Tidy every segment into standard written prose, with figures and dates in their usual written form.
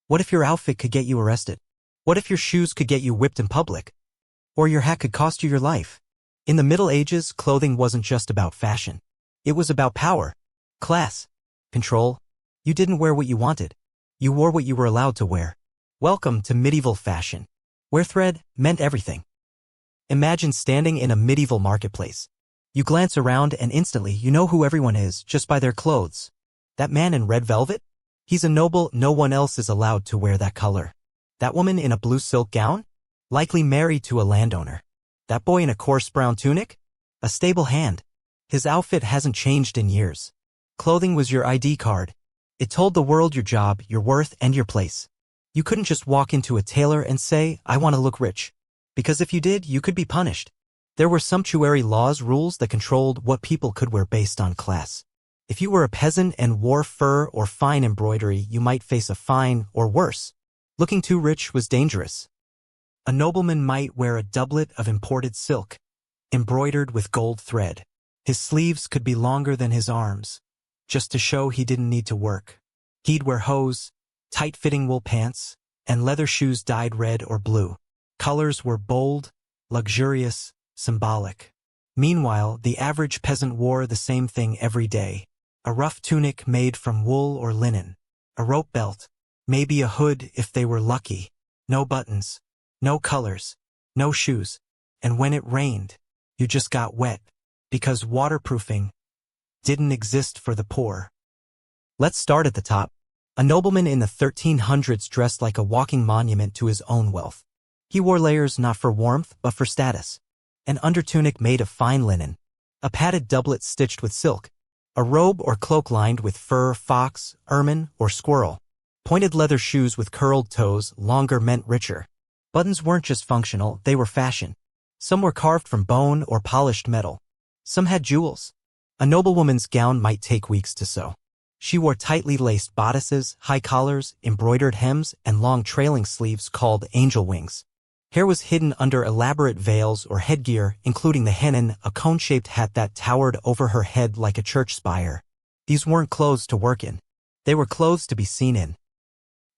What if your outfit could get you arrested? What if your shoes could get you whipped in public? Or your hat could cost you your life? In the Middle Ages, clothing wasn't just about fashion. It was about power, class, control. You didn't wear what you wanted. You wore what you were allowed to wear. Welcome to medieval fashion, where thread meant everything. Imagine standing in a medieval marketplace. You glance around and instantly you know who everyone is just by their clothes. That man in red velvet? He's a noble, no one else is allowed to wear that color. That woman in a blue silk gown? Likely married to a landowner. That boy in a coarse brown tunic? A stable hand. His outfit hasn't changed in years. Clothing was your ID card. It told the world your job, your worth, and your place. You couldn't just walk into a tailor and say, I want to look rich. Because if you did, you could be punished. There were sumptuary rules that controlled what people could wear based on class. If you were a peasant and wore fur or fine embroidery, you might face a fine, or worse. Looking too rich was dangerous. A nobleman might wear a doublet of imported silk, embroidered with gold thread. His sleeves could be longer than his arms, just to show he didn't need to work. He'd wear hose, tight-fitting wool pants, and leather shoes dyed red or blue. Colors were bold, luxurious, symbolic. Meanwhile, the average peasant wore the same thing every day. A rough tunic made from wool or linen. A rope belt. Maybe a hood if they were lucky. No buttons. No colors. No shoes. And when it rained, you just got wet. Because waterproofing didn't exist for the poor. Let's start at the top. A nobleman in the 1300s dressed like a walking monument to his own wealth. He wore layers not for warmth, but for status. An undertunic made of fine linen. A padded doublet stitched with silk. A robe or cloak lined with fur, fox, ermine, or squirrel. Pointed leather shoes with curled toes, longer meant richer. Buttons weren't just functional, they were fashion. Some were carved from bone or polished metal. Some had jewels. A noblewoman's gown might take weeks to sew. She wore tightly laced bodices, high collars, embroidered hems, and long trailing sleeves called angel wings. Hair was hidden under elaborate veils or headgear, including the hennin, a cone-shaped hat that towered over her head like a church spire. These weren't clothes to work in. They were clothes to be seen in.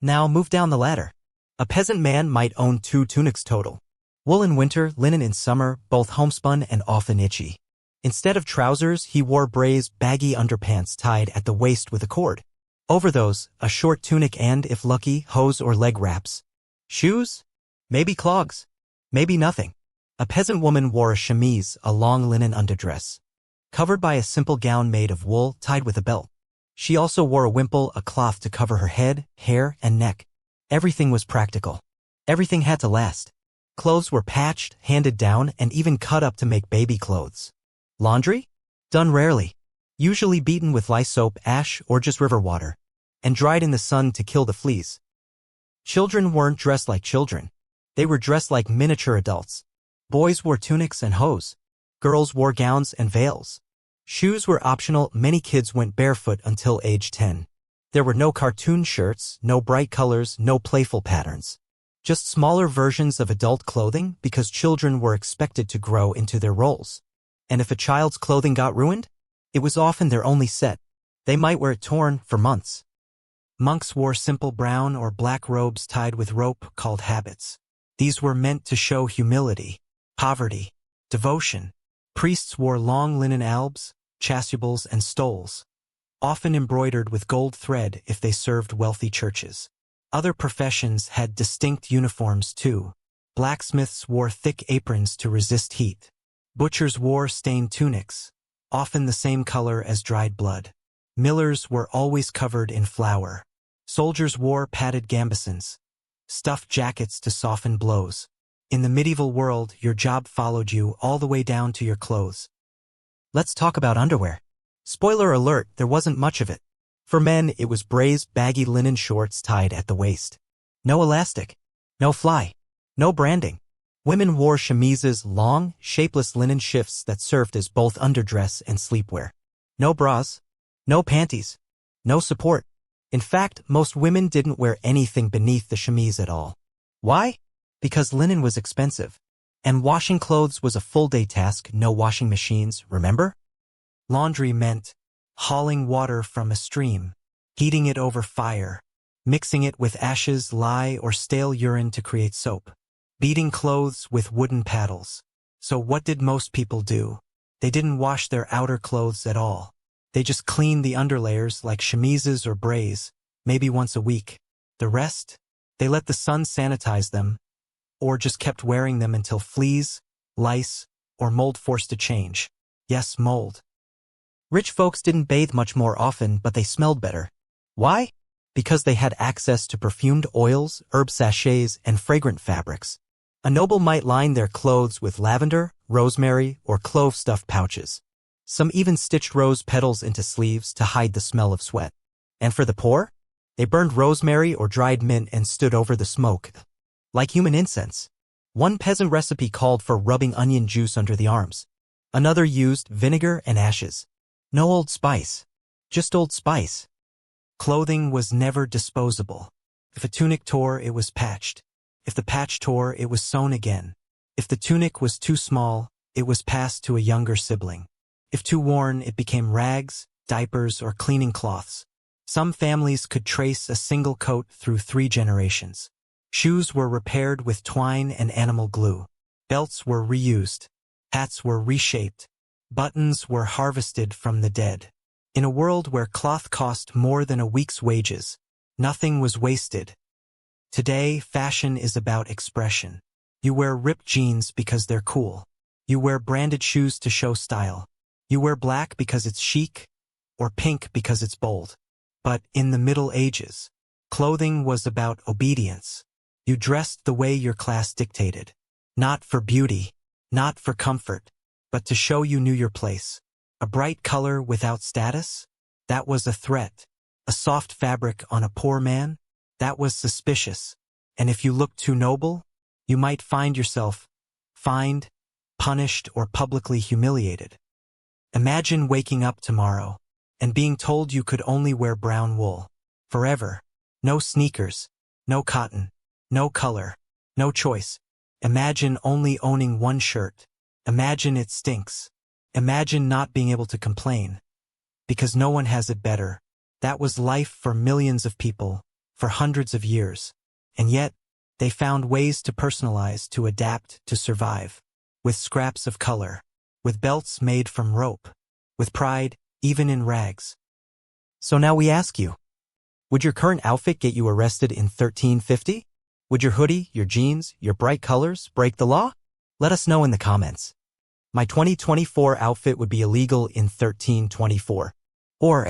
Now move down the ladder. A peasant man might own 2 tunics total. Wool in winter, linen in summer, both homespun and often itchy. Instead of trousers, he wore braize, baggy underpants tied at the waist with a cord. Over those, a short tunic and, if lucky, hose or leg wraps. Shoes? Maybe clogs. Maybe nothing. A peasant woman wore a chemise, a long linen underdress, covered by a simple gown made of wool tied with a belt. She also wore a wimple, a cloth to cover her head, hair, and neck. Everything was practical. Everything had to last. Clothes were patched, handed down, and even cut up to make baby clothes. Laundry? Done rarely. Usually beaten with lye soap, ash, or just river water, and dried in the sun to kill the fleas. Children weren't dressed like children. They were dressed like miniature adults. Boys wore tunics and hose. Girls wore gowns and veils. Shoes were optional. Many kids went barefoot until age 10. There were no cartoon shirts, no bright colors, no playful patterns. Just smaller versions of adult clothing because children were expected to grow into their roles. And if a child's clothing got ruined, it was often their only set. They might wear it torn for months. Monks wore simple brown or black robes tied with rope called habits. These were meant to show humility, poverty, devotion. Priests wore long linen albs, chasubles, and stoles, often embroidered with gold thread if they served wealthy churches. Other professions had distinct uniforms too. Blacksmiths wore thick aprons to resist heat. Butchers wore stained tunics, often the same color as dried blood. Millers were always covered in flour. Soldiers wore padded gambesons, stuffed jackets to soften blows. In the medieval world, your job followed you all the way down to your clothes. Let's talk about underwear. Spoiler alert, there wasn't much of it. For men, it was braize, baggy linen shorts tied at the waist. No elastic. No fly. No branding. Women wore chemises, long, shapeless linen shifts that served as both underdress and sleepwear. No bras. No panties. No support. In fact, most women didn't wear anything beneath the chemise at all. Why? Because linen was expensive. And washing clothes was a full-day task, no washing machines, remember? Laundry meant hauling water from a stream, heating it over fire, mixing it with ashes, lye, or stale urine to create soap, beating clothes with wooden paddles. So what did most people do? They didn't wash their outer clothes at all. They just cleaned the underlayers like chemises or braids, maybe once a week. The rest? They let the sun sanitize them, or just kept wearing them until fleas, lice, or mold forced a change. Yes, mold. Rich folks didn't bathe much more often, but they smelled better. Why? Because they had access to perfumed oils, herb sachets, and fragrant fabrics. A noble might line their clothes with lavender, rosemary, or clove-stuffed pouches. Some even stitched rose petals into sleeves to hide the smell of sweat. And for the poor? They burned rosemary or dried mint and stood over the smoke, like human incense. One peasant recipe called for rubbing onion juice under the arms. Another used vinegar and ashes. No Old Spice. Just Old Spice. Clothing was never disposable. If a tunic tore, it was patched. If the patch tore, it was sewn again. If the tunic was too small, it was passed to a younger sibling. If too worn, it became rags, diapers, or cleaning cloths. Some families could trace a single coat through 3 generations. Shoes were repaired with twine and animal glue. Belts were reused. Hats were reshaped. Buttons were harvested from the dead. In a world where cloth cost more than a week's wages, nothing was wasted. Today, fashion is about expression. You wear ripped jeans because they're cool. You wear branded shoes to show style. You wear black because it's chic, or pink because it's bold. But in the Middle Ages, clothing was about obedience. You dressed the way your class dictated. Not for beauty, not for comfort, but to show you knew your place. A bright color without status? That was a threat. A soft fabric on a poor man? That was suspicious. And if you looked too noble, you might find yourself fined, punished, or publicly humiliated. Imagine waking up tomorrow and being told you could only wear brown wool. Forever. No sneakers. No cotton. No color. No choice. Imagine only owning one shirt. Imagine it stinks. Imagine not being able to complain. Because no one has it better. That was life for millions of people, for hundreds of years. And yet, they found ways to personalize, to adapt, to survive. With scraps of color. With belts made from rope. With pride, even in rags. So now we ask you, would your current outfit get you arrested in 1350? Would your hoodie, your jeans, your bright colors break the law? Let us know in the comments. My 2024 outfit would be illegal in 1324. Or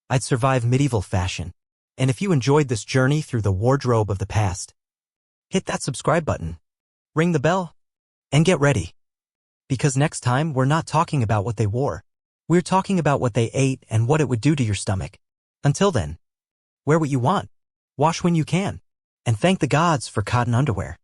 I'd survive medieval fashion. And if you enjoyed this journey through the wardrobe of the past, hit that subscribe button, ring the bell, and get ready. Because next time, we're not talking about what they wore. We're talking about what they ate and what it would do to your stomach. Until then, wear what you want, wash when you can, and thank the gods for cotton underwear.